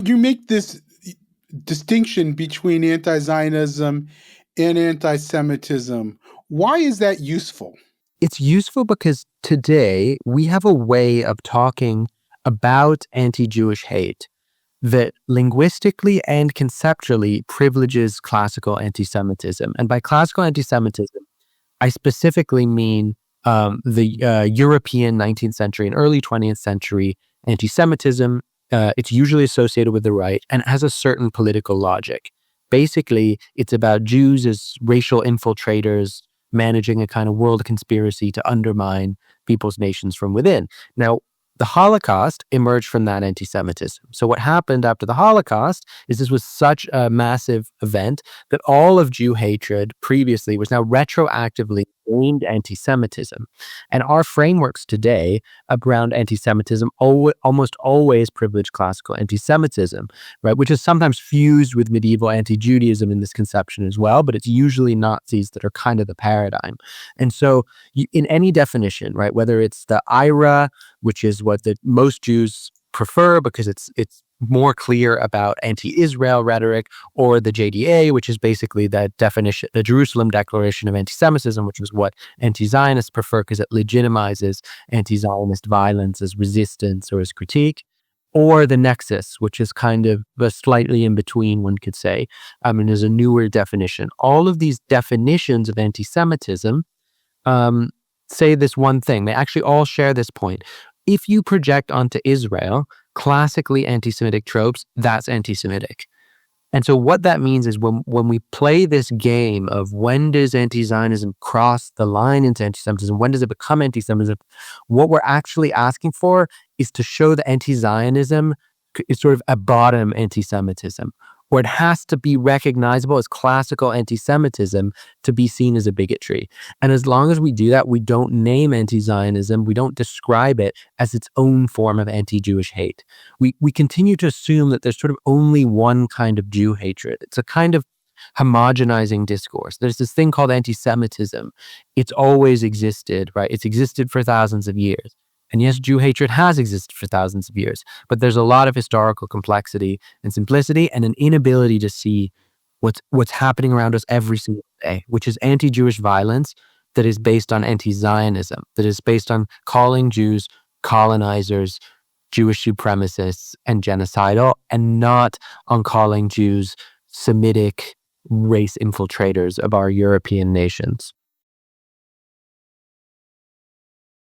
You make this distinction between anti-Zionism and anti-Semitism. Why is that useful? It's useful because today we have a way of talking about anti-Jewish hate that linguistically and conceptually privileges classical anti-Semitism. And by classical anti-Semitism, I specifically mean the European 19th century and early 20th century anti-Semitism. It's usually associated with the right and has a certain political logic. Basically, it's about Jews as racial infiltrators managing a kind of world conspiracy to undermine people's nations from within. Now, the Holocaust emerged from that anti-Semitism. So what happened after the Holocaust is this was such a massive event that all of Jew hatred previously was now retroactively aimed anti-Semitism. And our frameworks today around anti-Semitism almost always privilege classical anti-Semitism, right? Which is sometimes fused with medieval anti-Judaism in this conception as well, but it's usually Nazis that are kind of the paradigm. And so in any definition, right, whether it's the IRA, which is what most Jews prefer because it's more clear about anti-Israel rhetoric, or the JDA, which is basically that definition, the Jerusalem Declaration of Anti-Semitism, which is what anti-Zionists prefer because it legitimizes anti-Zionist violence as resistance or as critique, or the Nexus, which is kind of a slightly in between, one could say, and is a newer definition. All of these definitions of anti-Semitism say this one thing. They actually all share this point. If you project onto Israel classically anti-Semitic tropes, that's anti-Semitic. And so what that means is when we play this game of when does anti-Zionism cross the line into anti-Semitism, when does it become anti-Semitism, what we're actually asking for is to show that anti-Zionism is sort of a bottom anti-Semitism, or it has to be recognizable as classical anti-Semitism to be seen as a bigotry. And as long as we do that, we don't name anti-Zionism, we don't describe it as its own form of anti-Jewish hate. We continue to assume that there's sort of only one kind of Jew hatred. It's a kind of homogenizing discourse. There's this thing called anti-Semitism. It's always existed, right? It's existed for thousands of years. And yes, Jew hatred has existed for thousands of years, but there's a lot of historical complexity and simplicity and an inability to see what's happening around us every single day, which is anti-Jewish violence that is based on anti-Zionism, that is based on calling Jews colonizers, Jewish supremacists, and genocidal, and not on calling Jews Semitic race infiltrators of our European nations.